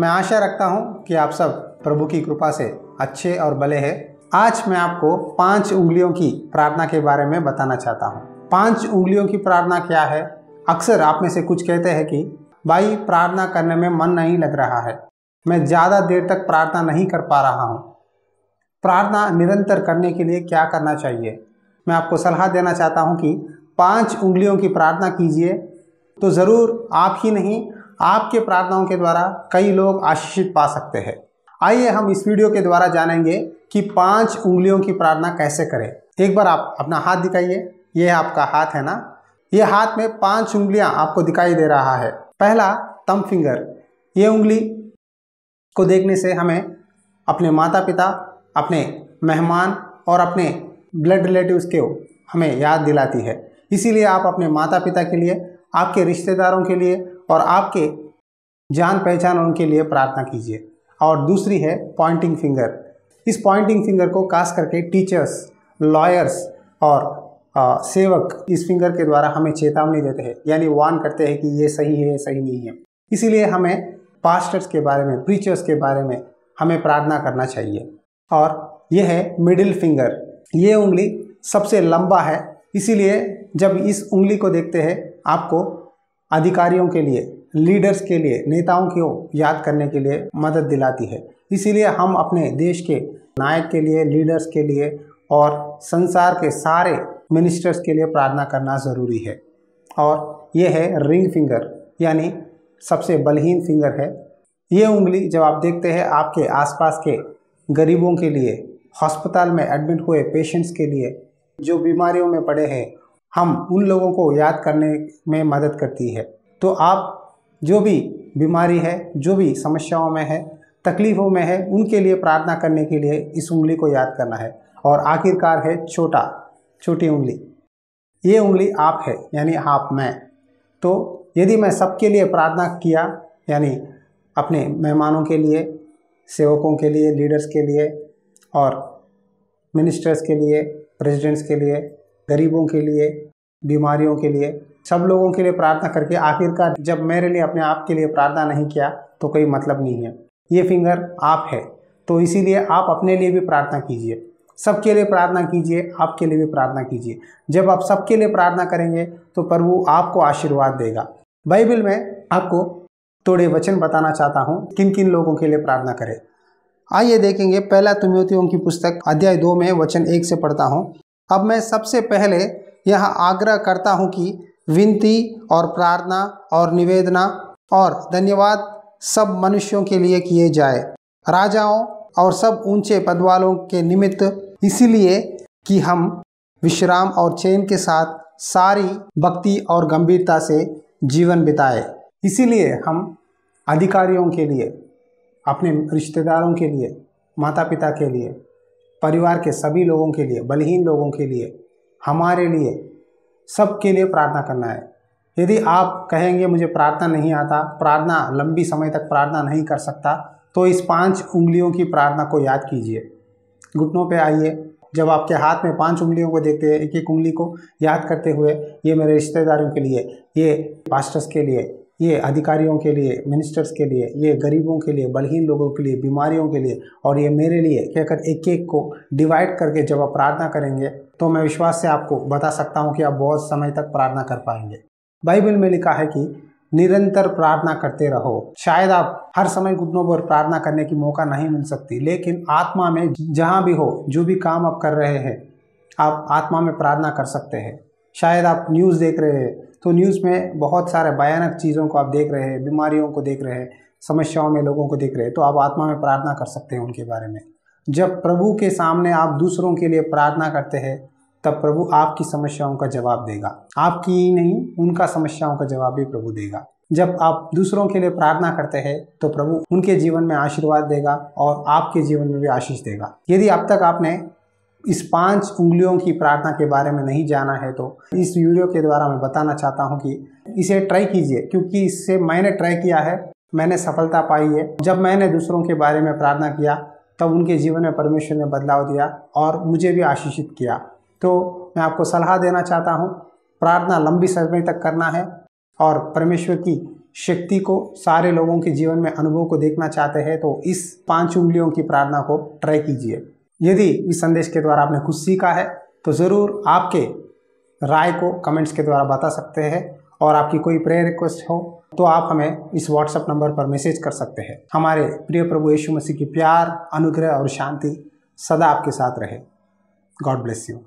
मैं आशा रखता हूँ कि आप सब प्रभु की कृपा से अच्छे और भले हैं। आज मैं आपको 5 उंगलियों की प्रार्थना के बारे में बताना चाहता हूँ। 5 उंगलियों की प्रार्थना क्या है? अक्सर आप में से कुछ कहते हैं कि भाई प्रार्थना करने में मन नहीं लग रहा है, मैं ज़्यादा देर तक प्रार्थना नहीं कर पा रहा हूँ। प्रार्थना निरंतर करने के लिए क्या करना चाहिए? मैं आपको सलाह देना चाहता हूँ कि 5 उंगलियों की प्रार्थना कीजिए, तो ज़रूर आप ही नहीं, आपके प्रार्थनाओं के द्वारा कई लोग आशीषित पा सकते हैं। आइए हम इस वीडियो के द्वारा जानेंगे कि 5 उंगलियों की प्रार्थना कैसे करें। एक बार आप अपना हाथ दिखाइए, ये आपका हाथ है ना? ये हाथ में 5 उंगलियां आपको दिखाई दे रहा है। पहला थंब फिंगर, ये उंगली को देखने से हमें अपने माता पिता, अपने मेहमान और अपने ब्लड रिलेटिव्स को हमें याद दिलाती है। इसीलिए आप अपने माता पिता के लिए, आपके रिश्तेदारों के लिए और आपके जान पहचान उनके लिए प्रार्थना कीजिए। और दूसरी है पॉइंटिंग फिंगर। इस पॉइंटिंग फिंगर को खास करके टीचर्स, लॉयर्स और सेवक इस फिंगर के द्वारा हमें चेतावनी देते हैं, यानी वार्न करते हैं कि ये सही है, ये सही नहीं है। इसीलिए हमें पास्टर्स के बारे में, प्रीचर्स के बारे में हमें प्रार्थना करना चाहिए। और यह है मिडिल फिंगर। ये उंगली सबसे लंबा है, इसीलिए जब इस उंगली को देखते हैं आपको अधिकारियों के लिए, लीडर्स के लिए, नेताओं को याद करने के लिए मदद दिलाती है। इसीलिए हम अपने देश के नायक के लिए, लीडर्स के लिए और संसार के सारे मिनिस्टर्स के लिए प्रार्थना करना ज़रूरी है। और ये है रिंग फिंगर, यानी सबसे बलहीन फिंगर है। ये उंगली जब आप देखते हैं आपके आसपास के गरीबों के लिए, अस्पताल में एडमिट हुए पेशेंट्स के लिए, जो बीमारियों में पड़े हैं, हम उन लोगों को याद करने में मदद करती है। तो आप जो भी बीमारी है, जो भी समस्याओं में है, तकलीफ़ों में है, उनके लिए प्रार्थना करने के लिए इस उंगली को याद करना है। और आखिरकार है छोटी उंगली। ये उंगली आप है, यानी आप, मैं। तो यदि मैं सबके लिए प्रार्थना किया, यानी अपने मेहमानों के लिए, सेवकों के लिए, लीडर्स के लिए और मिनिस्टर्स के लिए, प्रेसिडेंट्स के लिए, गरीबों के लिए, बीमारियों के लिए, सब लोगों के लिए प्रार्थना करके आखिरकार जब मेरे लिए, अपने आप के लिए प्रार्थना नहीं किया तो कोई मतलब नहीं है। ये फिंगर आप है, तो इसीलिए आप अपने लिए भी प्रार्थना कीजिए, सबके लिए प्रार्थना कीजिए, आपके लिए भी प्रार्थना कीजिए। जब आप सबके लिए प्रार्थना करेंगे तो प्रभु आपको आशीर्वाद देगा। बाइबल में आपको थोड़े वचन बताना चाहता हूँ किन किन लोगों के लिए प्रार्थना करें। आइए देखेंगे। पहला तीमुथियों की पुस्तक अध्याय 2 में वचन 1 से पढ़ता हूँ। अब मैं सबसे पहले यहाँ आग्रह करता हूँ कि विनती और प्रार्थना और निवेदना और धन्यवाद सब मनुष्यों के लिए किए जाए, राजाओं और सब ऊंचे पद वालों के निमित्त, इसलिए कि हम विश्राम और चैन के साथ सारी भक्ति और गंभीरता से जीवन बिताए। इसीलिए हम अधिकारियों के लिए, अपने रिश्तेदारों के लिए, माता पिता के लिए, परिवार के सभी लोगों के लिए, बलहीन लोगों के लिए, हमारे लिए, सबके लिए प्रार्थना करना है। यदि आप कहेंगे मुझे प्रार्थना नहीं आता, प्रार्थना लंबी समय तक प्रार्थना नहीं कर सकता, तो इस 5 उंगलियों की प्रार्थना को याद कीजिए। घुटनों पे आइए। जब आपके हाथ में 5 उंगलियों को देखते हैं, एक एक उंगली को याद करते हुए, ये मेरे रिश्तेदारों के लिए, ये पास्टर्स के लिए, ये अधिकारियों के लिए, मिनिस्टर्स के लिए, ये गरीबों के लिए, बलहीन लोगों के लिए, बीमारियों के लिए और ये मेरे लिए कहकर एक एक को डिवाइड करके जब आप प्रार्थना करेंगे तो मैं विश्वास से आपको बता सकता हूँ कि आप बहुत समय तक प्रार्थना कर पाएंगे। बाइबल में लिखा है कि निरंतर प्रार्थना करते रहो। शायद आप हर समय घुटनों पर प्रार्थना करने की मौका नहीं मिल सकती, लेकिन आत्मा में जहाँ भी हो, जो भी काम आप कर रहे हैं, आप आत्मा में प्रार्थना कर सकते हैं। शायद आप न्यूज़ देख रहे हैं तो न्यूज़ में बहुत सारे भयानक चीज़ों को आप देख रहे हैं, बीमारियों को देख रहे हैं, समस्याओं में लोगों को देख रहे हैं, तो आप आत्मा में प्रार्थना कर सकते हैं उनके बारे में। जब प्रभु के सामने आप दूसरों के लिए प्रार्थना करते हैं, तब प्रभु आपकी समस्याओं का जवाब देगा। आपकी ही नहीं, उनका समस्याओं का जवाब भी प्रभु देगा। जब आप दूसरों के लिए प्रार्थना करते हैं तो प्रभु उनके जीवन में आशीर्वाद देगा और आपके जीवन में भी आशीष देगा। यदि अब तक आपने इस 5 उंगलियों की प्रार्थना के बारे में नहीं जाना है तो इस वीडियो के द्वारा मैं बताना चाहता हूं कि इसे ट्राई कीजिए, क्योंकि इससे मैंने ट्राई किया है, मैंने सफलता पाई है। जब मैंने दूसरों के बारे में प्रार्थना किया तब उनके जीवन में परमेश्वर ने बदलाव दिया और मुझे भी आशीषित किया। तो मैं आपको सलाह देना चाहता हूँ, प्रार्थना लंबी समय तक करना है और परमेश्वर की शक्ति को, सारे लोगों के जीवन में अनुभव को देखना चाहते हैं तो इस 5 उंगलियों की प्रार्थना को ट्राई कीजिए। यदि इस संदेश के द्वारा आपने कुछ सीखा है तो ज़रूर आपके राय को कमेंट्स के द्वारा बता सकते हैं, और आपकी कोई प्रेयर रिक्वेस्ट हो तो आप हमें इस व्हाट्सएप नंबर पर मैसेज कर सकते हैं। हमारे प्रिय प्रभु यीशु मसीह की प्यार, अनुग्रह और शांति सदा आपके साथ रहे। God bless you.